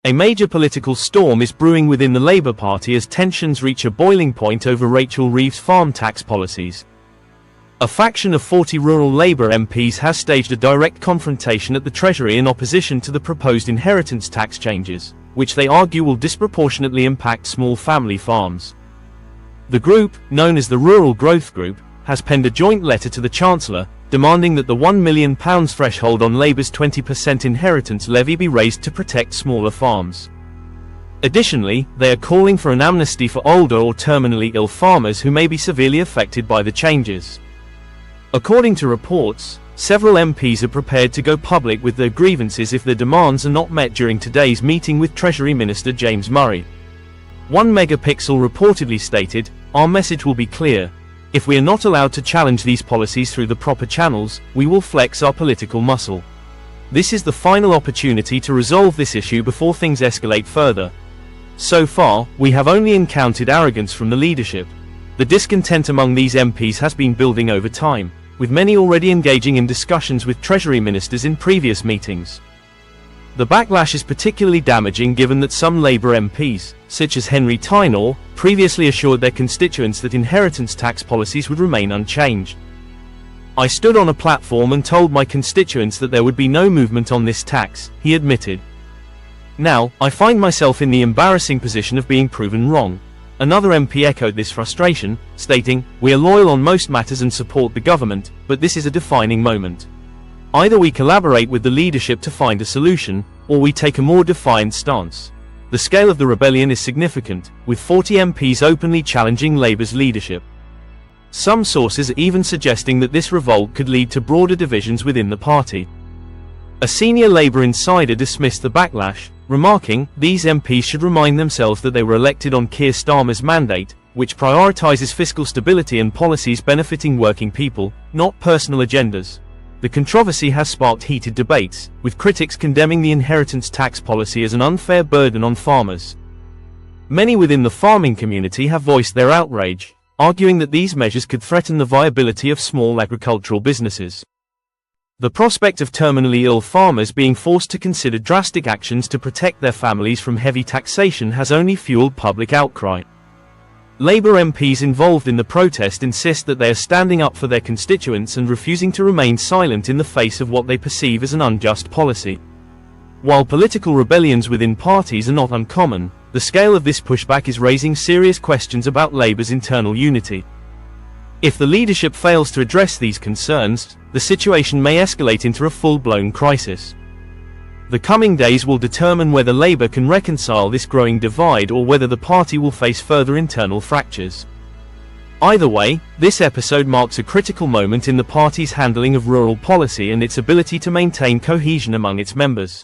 A major political storm is brewing within the Labour Party as tensions reach a boiling point over Rachel Reeves' farm tax policies. A faction of 40 rural Labour MPs has staged a direct confrontation at the Treasury in opposition to the proposed inheritance tax changes, which they argue will disproportionately impact small family farms. The group, known as the Rural Growth Group, has penned a joint letter to the Chancellor, demanding that the £1 million threshold on Labour's 20% inheritance levy be raised to protect smaller farms. Additionally, they are calling for an amnesty for older or terminally ill farmers who may be severely affected by the changes. According to reports, several MPs are prepared to go public with their grievances if their demands are not met during today's meeting with Treasury Minister James Murray. One megapixel reportedly stated, "Our message will be clear. If we are not allowed to challenge these policies through the proper channels, we will flex our political muscle. This is the final opportunity to resolve this issue before things escalate further." So far, we have only encountered arrogance from the leadership. The discontent among these MPs has been building over time, with many already engaging in discussions with Treasury ministers in previous meetings. The backlash is particularly damaging given that some Labour MPs, such as Henry Tynorr, previously assured their constituents that inheritance tax policies would remain unchanged. "I stood on a platform and told my constituents that there would be no movement on this tax," he admitted. "Now, I find myself in the embarrassing position of being proven wrong." Another MP echoed this frustration, stating, "We are loyal on most matters and support the government, but this is a defining moment. Either we collaborate with the leadership to find a solution, or we take a more defiant stance." The scale of the rebellion is significant, with 40 MPs openly challenging Labour's leadership. Some sources are even suggesting that this revolt could lead to broader divisions within the party. A senior Labour insider dismissed the backlash, remarking, "These MPs should remind themselves that they were elected on Keir Starmer's mandate, which prioritises fiscal stability and policies benefiting working people, not personal agendas." The controversy has sparked heated debates, with critics condemning the inheritance tax policy as an unfair burden on farmers. Many within the farming community have voiced their outrage, arguing that these measures could threaten the viability of small agricultural businesses. The prospect of terminally ill farmers being forced to consider drastic actions to protect their families from heavy taxation has only fueled public outcry. Labour MPs involved in the protest insist that they are standing up for their constituents and refusing to remain silent in the face of what they perceive as an unjust policy. While political rebellions within parties are not uncommon, the scale of this pushback is raising serious questions about Labour's internal unity. If the leadership fails to address these concerns, the situation may escalate into a full-blown crisis. The coming days will determine whether Labour can reconcile this growing divide or whether the party will face further internal fractures. Either way, this episode marks a critical moment in the party's handling of rural policy and its ability to maintain cohesion among its members.